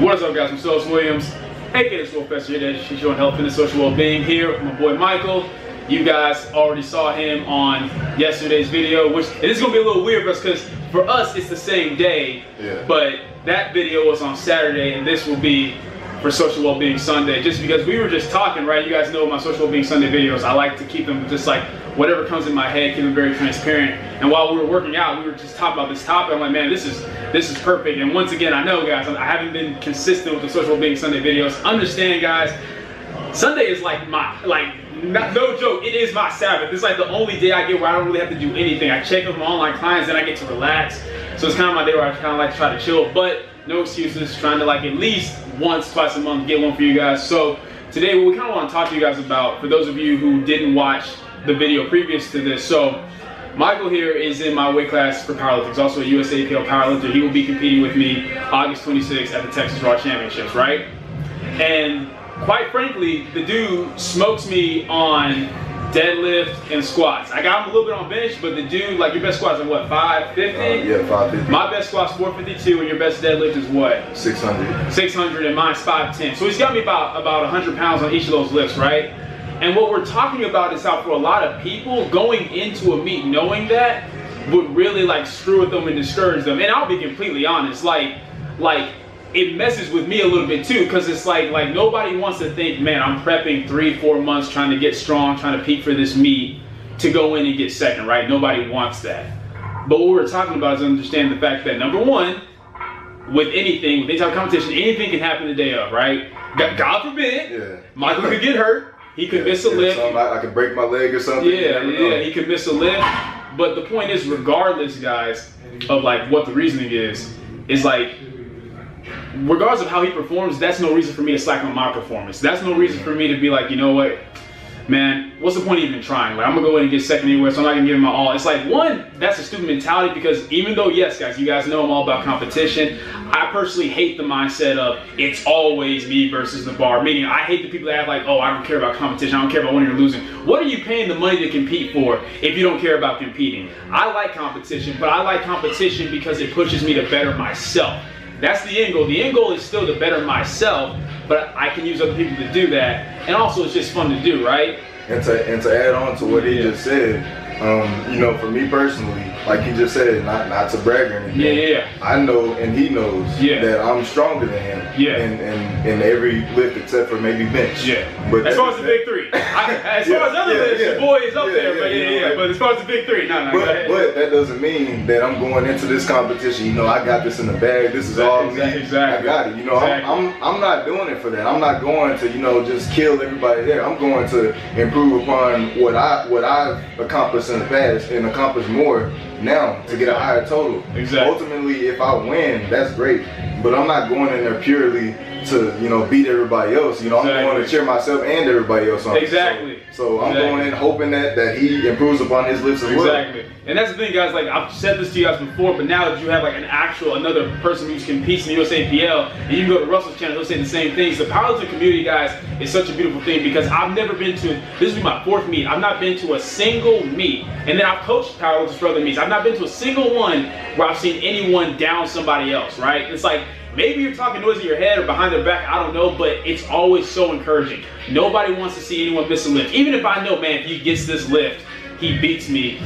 What is up, guys? I'm Sos Williams, aka TheSwolefessor, here to educate you on health, fitness, social well-being. Here with my boy Michael. You guys already saw him on yesterday's video, which and this is gonna be a little weird for us because for us it's the same day, but that video was on Saturday, and this will be for Social Wellbeing Sunday. Just because we were just talking, right? You guys know my Social Wellbeing Sunday videos. I like to keep them just like whatever comes in my head, keep them very transparent. And while we were working out, we were just talking about this topic. I'm like, man, this is perfect. And once again, I know, guys, I haven't been consistent with the Social Wellbeing Sunday videos. Understand, guys, Sunday is like no joke, it is my Sabbath. It's like the only day I get where I don't really have to do anything. I check with my online clients and I get to relax. So it's kind of my day where I kind of like to try to chill, but no excuses, trying to like at least once, twice a month get one for you guys. So today what we kind of want to talk to you guys about, for those of you who didn't watch the video previous to this, so Michael here is in my weight class for powerlifting. He's also a USAPL powerlifter. He will be competing with me August 26th at the Texas Raw Championships, right? And quite frankly, the dude smokes me on deadlift and squats. I got him a little bit on bench, but the dude, like, your best squats are what, 550? Yeah, 550. My best squat's 452, and your best deadlift is what? 600. 600, and mine's 510. So he's got me about 100 pounds on each of those lifts, right? And what we're talking about is how for a lot of people, going into a meet knowing that would really like screw with them and discourage them. And I'll be completely honest, like it messes with me a little bit too, because it's like nobody wants to think, man, I'm prepping 3-4 months trying to get strong, trying to peak for this meet to go in and get second, right? Nobody wants that. But what we're talking about is understanding the fact that, number one, with anything, with any type of competition, anything can happen the day of, right? God forbid, Michael could get hurt. He could miss a lift. I could break my leg or something. He could miss a lift. But the point is, regardless, guys, of like what the reasoning is like, regardless of how he performs, that's no reason for me to slack on my performance. That's no reason for me to be like, you know what, man, what's the point of even trying? Like, I'm gonna go in and get second anyway, so I'm not gonna give him my all. It's like, one, that's a stupid mentality, because even though, yes, guys, you guys know I'm all about competition, I personally hate the mindset of it's always me versus the bar. Meaning, I hate the people that have like, oh, I don't care about competition, I don't care about winning or losing. What are you paying the money to compete for if you don't care about competing? I like competition, but I like competition because it pushes me to better myself. That's the end goal. The end goal is still to better myself, but I can use other people to do that. And also, it's just fun to do, right? And to add on to what he just said, you know, for me personally, like he just said, not to brag or anything. I know, and he knows that I'm stronger than him. In every lift except for maybe bench. But as far as the big three, as far as other lifts, your boy is up there. But as far as the big three, no. But that doesn't mean that I'm going into this competition. You know, I got this in the bag. This is all me. I got it. You know, I'm not doing it for that. I'm not going to, you know, just kill everybody there. I'm going to improve upon what I've accomplished in the past and accomplish more now to get a higher total. Ultimately, if I win, that's great. But I'm not going in there purely to, you know, beat everybody else. You know, I'm going to cheer myself and everybody else on. So I'm going in hoping that he improves upon his lifts as well. And that's the thing, guys, like I've said this to you guys before, but now that you have like another person who competes in the USAPL, and you can go to Russell's channel, he'll say the same things. The powerlifting community, guys, is such a beautiful thing, because I've never been to, this will be my 4th meet, I've not been to a single meet, and then I've coached powerlifters for other meets. I've not been to a single one where I've seen anyone down somebody else, right? It's like, maybe you're talking noise in your head or behind their back, I don't know, but it's always so encouraging. Nobody wants to see anyone miss a lift. Even if I know, man, if he gets this lift, he beats me,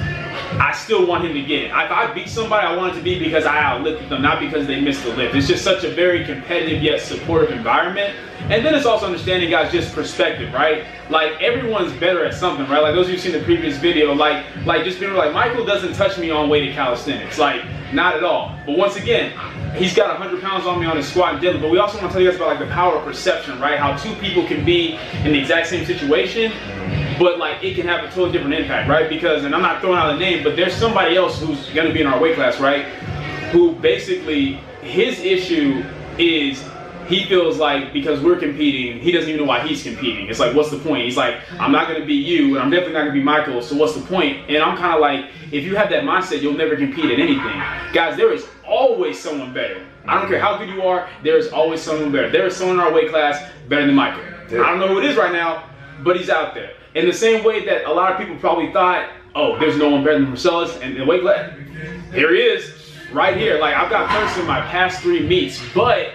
I still want him to get it. If I beat somebody, I want it to be because I outlifted them, not because they missed the lift. It's just such a very competitive yet supportive environment. And then it's also understanding, guys, just perspective, right? Like, everyone's better at something, right? Like those of you who've seen the previous video, like just being like, Michael doesn't touch me on weighted calisthenics. Like, not at all. But once again, he's got 100 pounds on me on his squat and deadlift. But we also want to tell you guys about like the power of perception, right? How two people can be in the exact same situation, but like it can have a totally different impact, right? Because, and I'm not throwing out a name, but there's somebody else who's gonna be in our weight class, right? Who basically, his issue is he feels like because we're competing, he doesn't even know why he's competing. It's like, what's the point? He's like, I'm not gonna be you, and I'm definitely not gonna be Michael, so what's the point? And I'm kind of like, if you have that mindset, you'll never compete at anything. Guys, there is always someone better. I don't care how good you are, there is always someone better. There is someone in our weight class better than Michael. I don't know who it is right now, but he's out there. In the same way that a lot of people probably thought, oh, there's no one better than Marcellus in the weight class, here he is, right here. Like, I've got first in my past 3 meets, but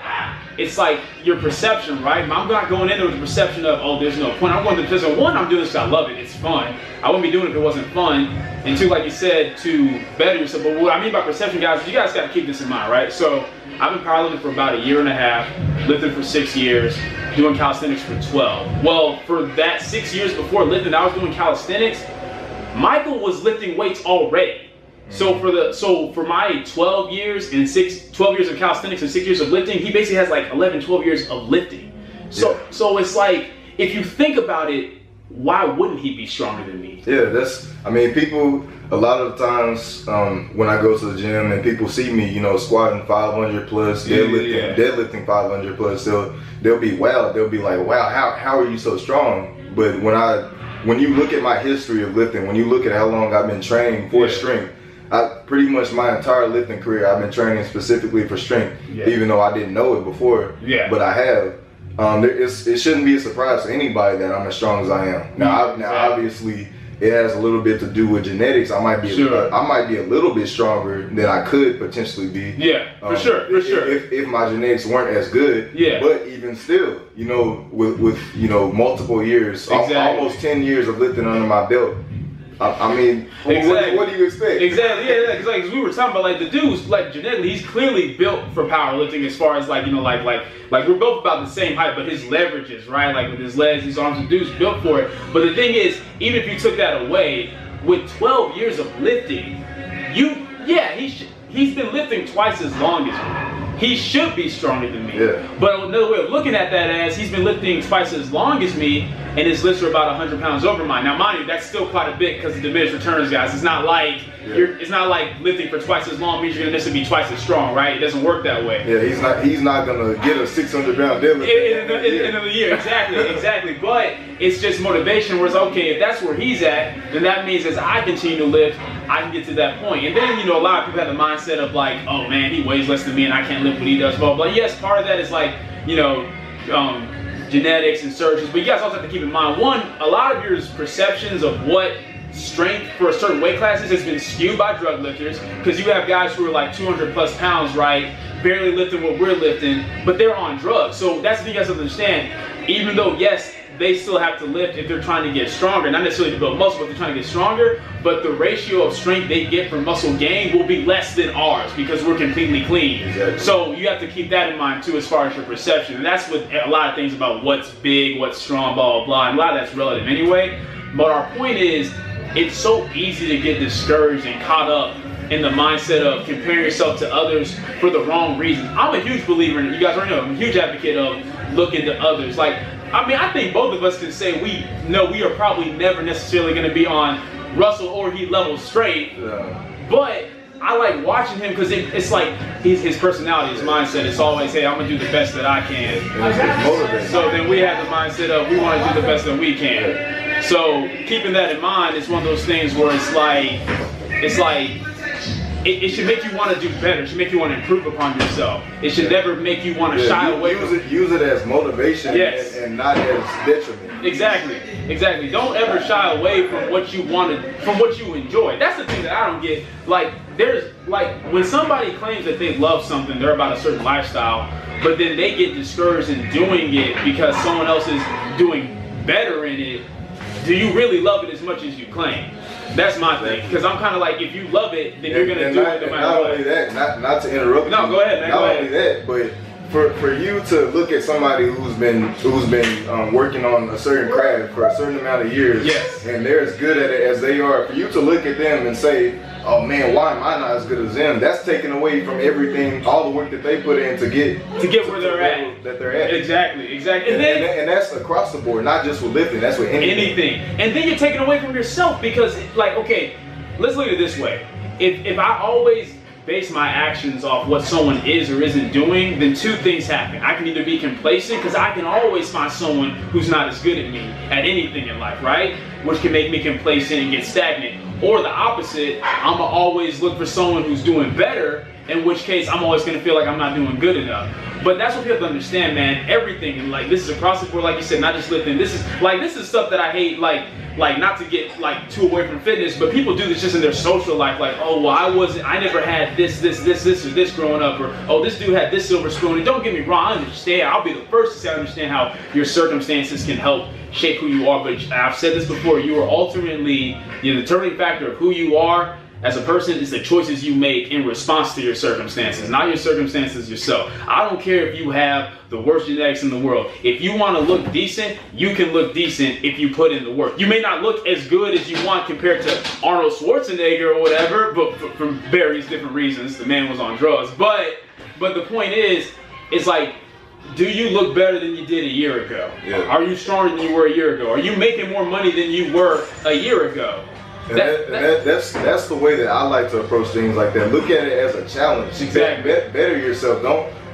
it's like your perception, right? I'm not going in there with the perception of, oh, there's no point. I'm going to the perception, one, I'm doing this because I love it. It's fun. I wouldn't be doing it if it wasn't fun. And two, like you said, to better yourself. But what I mean by perception, guys, is you guys got to keep this in mind, right? So I've been powerlifting for about 1.5 years, lifting for 6 years, doing calisthenics for 12. Well, for that 6 years before lifting, I was doing calisthenics. Michael was lifting weights already. So for my 12 years of calisthenics and 6 years of lifting, he basically has like 11, 12 years of lifting. So it's like, if you think about it, why wouldn't he be stronger than me? Yeah, I mean, people, a lot of times when I go to the gym and people see me, you know, squatting 500 plus, deadlifting 500 plus, they'll be wowed. They'll be like, wow, how are you so strong? But when you look at my history of lifting, when you look at how long I've been training for strength, pretty much my entire lifting career, I've been training specifically for strength, even though I didn't know it before, but I have. It shouldn't be a surprise to anybody that I'm as strong as I am. Now, obviously, it has a little bit to do with genetics. I might be a little bit stronger than I could potentially be. Yeah, for sure. If my genetics weren't as good. Yeah. But even still, you know, with you know, multiple years, almost 10 years of lifting under my belt. I mean, what do you expect? Exactly, yeah, because like, we were talking about, like, the dude's, like, genetically, he's clearly built for powerlifting as far as, like, you know, like we're both about the same height, but his leverages, right, like with his legs, his arms, the dude's built for it. But the thing is, even if you took that away, with 12 years of lifting, he's been lifting twice as long as me. He should be stronger than me. Yeah. But another way of looking at that as he's been lifting twice as long as me, and his lifts are about 100 pounds over mine. Now, mind you, that's still quite a bit because of diminished returns, guys. It's not like it's not like lifting for twice as long means you're gonna necessarily be twice as strong, right? It doesn't work that way. Yeah, he's not gonna get a 600-pound deadlift in another year. Exactly. But it's just motivation. Where it's okay, if that's where he's at, then that means as I continue to lift, I can get to that point. And then, you know, a lot of people have the mindset of like, oh man, he weighs less than me and I can't lift what he does. But yes, part of that is like, you know, genetics and surgeons. But you guys also have to keep in mind, one, a lot of your perceptions of what strength for a certain weight classes has been skewed by drug lifters, because you have guys who are like 200 plus pounds, right, barely lifting what we're lifting, but they're on drugs. So that's the thing you guys have to understand. Even though, yes, they still have to lift if they're trying to get stronger, not necessarily to build muscle, but they're trying to get stronger, but the ratio of strength they get from muscle gain will be less than ours because we're completely clean. Exactly. So you have to keep that in mind too as far as your perception. And that's what a lot of things about what's big, what's strong, blah, blah, blah. And a lot of that's relative anyway. But our point is, it's so easy to get discouraged and caught up in the mindset of comparing yourself to others for the wrong reasons. I'm a huge believer in it. You guys already know, I'm a huge advocate of looking to others. Like, I mean, I think both of us can say we know we are probably never necessarily going to be on Russell or Heath level straight, but I like watching him because it's like his personality, his mindset. It's always, hey, I'm going to do the best that I can. So then we have the mindset of we want to do the best that we can. So keeping that in mind, it's one of those things where it should make you want to do better. It should make you want to improve upon yourself. It should never make you want to shy away. Use it as motivation and not as detriment. Exactly. Don't ever shy away from what you wanted, from what you enjoy. That's the thing that I don't get. Like, there's like when somebody claims that they love something, they're about a certain lifestyle, but then they get discouraged in doing it because someone else is doing better in it. Do you really love it as much as you claim? That's my thing, because I'm kind of like, if you love it, then you're gonna do it no matter what. Not only that, not to interrupt you. No, go ahead, man. Not only that, but for you to look at somebody who's been working on a certain craft for a certain amount of years, and they're as good at it as they are, for you to look at them and say, oh man, why am I not as good as them? That's taken away from everything, all the work that they put in to get where they're at. That they're at. Exactly. And that's across the board, not just with lifting. That's with anything. And then you're taking away from yourself because, like, okay, let's look at it this way. If I always base my actions off what someone is or isn't doing, then two things happen. I can either be complacent, because I can always find someone who's not as good at me at anything in life, right? Which can make me complacent and get stagnant. Or the opposite, I'm gonna always look for someone who's doing better, in which case I'm always gonna feel like I'm not doing good enough. But that's what people have to understand, man. Everything, and like this is across the board, like you said, not just lifting. This is stuff that I hate, like not to get like too away from fitness, but people do this just in their social life, like, oh well, I never had this or this growing up, or oh, this dude had this silver spoon. And don't get me wrong, I understand. I'll be the first to say I understand how your circumstances can help shape who you are, but I've said this before, you are ultimately the determining factor of who you are as a person is the choices you make in response to your circumstances, not your circumstances yourself. I don't care if you have the worst genetics in the world. If you want to look decent, you can look decent if you put in the work. You may not look as good as you want compared to Arnold Schwarzenegger or whatever, but for various different reasons. The man was on drugs. But the point is, it's like, do you look better than you did a year ago? Yeah. Are you stronger than you were a year ago? Are you making more money than you were a year ago? That's the way that I like to approach things like that. Look at it as a challenge. Exactly. Better yourself.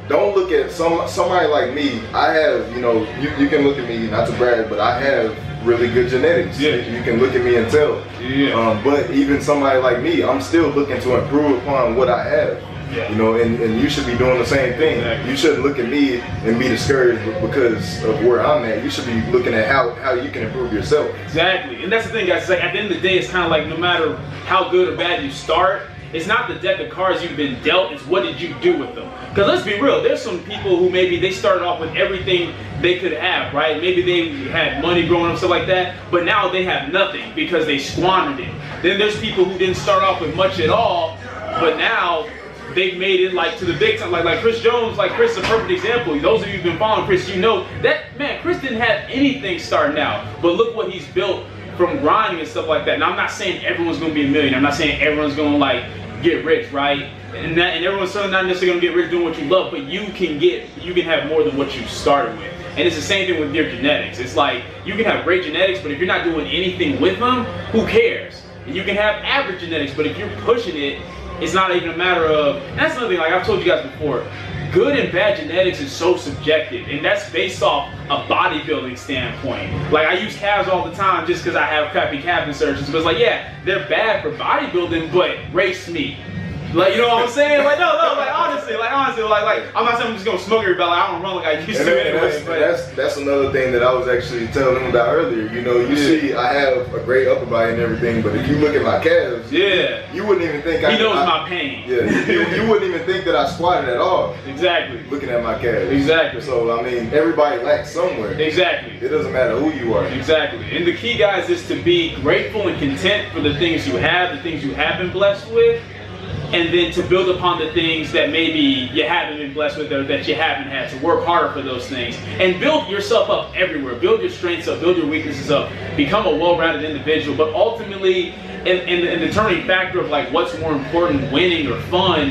Don't look at somebody like me. I have, you know, you can look at me, not to brag, but I have really good genetics. Yeah. You can look at me and tell. Yeah. But even somebody like me, I'm still looking to improve upon what I have. Yeah. You know, and you should be doing the same thing. Exactly. You shouldn't look at me and be discouraged because of where I'm at. You should be looking at how you can improve yourself. Exactly. And that's the thing, guys. It's like at the end of the day, it's kind of like no matter how good or bad you start, it's not the deck of cards you've been dealt, it's what did you do with them. Because let's be real, there's some people who maybe they started off with everything they could have, right? Maybe they had money growing up, stuff like that, but now they have nothing because they squandered it. Then there's people who didn't start off with much at all, but now they've made it like to the big time, like Chris Jones. Like Chris is a perfect example. Those of you who've been following Chris, you know that, man, Chris didn't have anything starting out, but look what he's built from grinding and stuff like that. Now I'm not saying everyone's gonna be a millionaire. I'm not saying everyone's gonna like get rich, right? And everyone's certainly not necessarily gonna get rich doing what you love, but you can have more than what you started with. And it's the same thing with your genetics. It's like you can have great genetics, but if you're not doing anything with them, who cares? And you can have average genetics, but if you're pushing it, it's not even a matter of, and that's another thing, like I've told you guys before, good and bad genetics is so subjective, and that's based off a bodybuilding standpoint. Like I use calves all the time just because I have crappy calf insertions, but it's like, yeah, they're bad for bodybuilding, but race meat. Like, you know what I'm saying? Like, no, like honestly, like I'm not saying I'm just gonna smoke everybody. Like, I don't run like I used to anyway. But that's another thing that I was actually telling them about earlier. You know, you see, I have a great upper body and everything, but if you look at my calves, you wouldn't even think he knows my pain. Yeah, you wouldn't even think that I squatted at all. Exactly. Looking at my calves. Exactly. So I mean, everybody lacks somewhere. Exactly. It doesn't matter who you are. Exactly. And the key, guys, is to be grateful and content for the things you have, the things you have been blessed with. And then to build upon the things that maybe you haven't been blessed with or that you haven't had, to work harder for those things. And build yourself up everywhere. Build your strengths up, build your weaknesses up. Become a well-rounded individual. But ultimately, in the determining factor of like what's more important, winning or fun,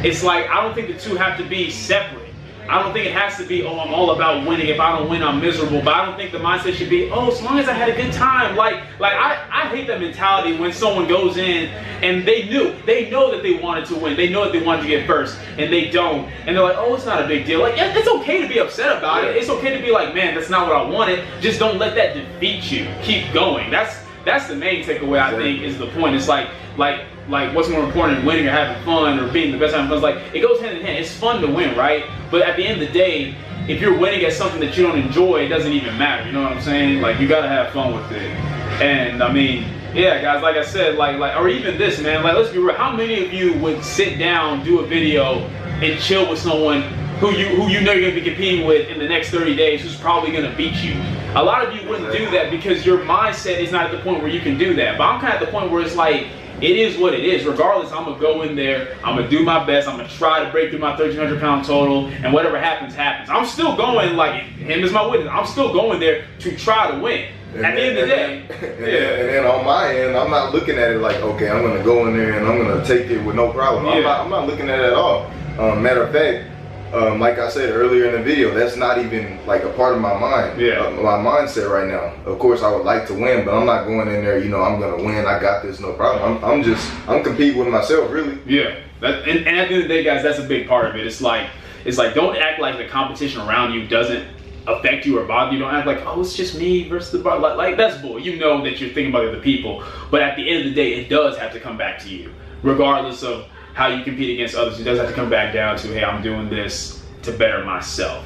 it's like I don't think the two have to be separate. I don't think it has to be, oh, I'm all about winning. If I don't win, I'm miserable. But I don't think the mindset should be, oh, as long as I had a good time. Like I hate that mentality when someone goes in and they know that they wanted to win. They know that they wanted to get first, and they don't. And they're like, oh, it's not a big deal. Like, yeah, it's okay to be upset about it. It's okay to be like, man, that's not what I wanted. Just don't let that defeat you. Keep going. That's the main takeaway, I think, is the point. It's like what's more important, winning or having fun or being the best having fun? It's like, it goes hand in hand. It's fun to win, right? But at the end of the day, if you're winning at something that you don't enjoy, it doesn't even matter. You know what I'm saying? Like, you gotta have fun with it. And I mean, yeah, guys, like I said, or even this, man, like, let's be real. How many of you would sit down, do a video, and chill with someone who you know you're gonna be competing with in the next 30 days, who's probably gonna beat you? A lot of you wouldn't do that because your mindset is not at the point where you can do that. But I'm kind of at the point where it's like, it is what it is. Regardless, I'm gonna go in there, I'm gonna do my best, I'm gonna try to break through my 1,300 pound total, and whatever happens, happens. I'm still going, like, him is my witness, I'm still going there to try to win. At the end of the day. And then on my end, I'm not looking at it like, okay, I'm gonna go in there and I'm gonna take it with no problem. I'm not looking at it at all. Matter of fact, like I said earlier in the video, that's not even like a part of my mind, my mindset right now. Of course, I would like to win, but I'm not going in there, you know, I'm gonna win, I got this, no problem. I'm competing with myself, really. Yeah, and at the end of the day, guys, that's a big part of it. It's like don't act like the competition around you doesn't affect you or bother you. Don't act like, oh, it's just me versus the bar. Like that's bull. You know that you're thinking about other people, but at the end of the day, it does have to come back to you, regardless of how you compete against others. It doesn't have to come back down to, hey, I'm doing this to better myself.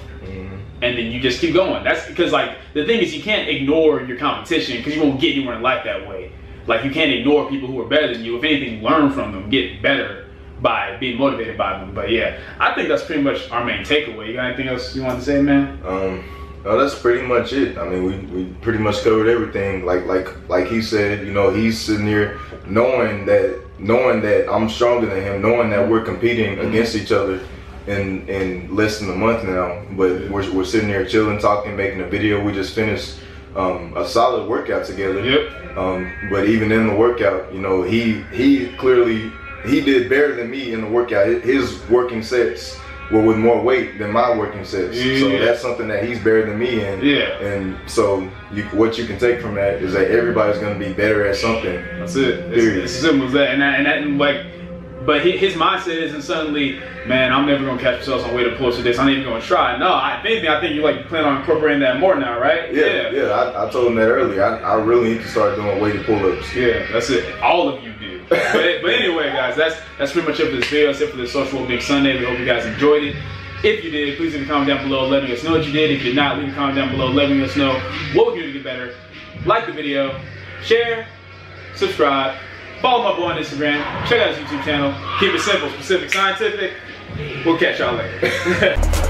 And then you just keep going. That's because, like, the thing is, you can't ignore your competition because you won't get anywhere in life that way. Like, you can't ignore people who are better than you. If anything, learn from them, get better by being motivated by them. But yeah, I think that's pretty much our main takeaway. You got anything else you want to say, man? No, that's pretty much it. I mean, we pretty much covered everything. Like he said, you know, he's sitting here knowing that I'm stronger than him, knowing that we're competing against each other in less than a month now. But we're sitting here chilling, talking, making a video. We just finished a solid workout together. But even in the workout, you know, he did better than me in the workout. His working sets were with more weight than my working sets. So that's something that he's better than me in. And so what you can take from that is that everybody's going to be better at something. That's it. It's as simple as that. And like, but his mindset isn't suddenly, man, I'm never going to catch myself on way to pull to this. I'm not even going to try. No, if anything, I think you like plan on incorporating that more now, right? Yeah. I told him that earlier. I really need to start doing weighted pull-ups. Yeah, that's it. All of you do. But anyway, guys, that's pretty much it for this video. That's it for this Social Wellbeing Sunday. We hope you guys enjoyed it. If you did, please leave a comment down below letting us know what you did. If you did not, leave a comment down below letting us know what we can do to get better. Like the video, share, subscribe, follow my boy on Instagram, check out his YouTube channel. Keep it simple, specific, scientific. We'll catch y'all later.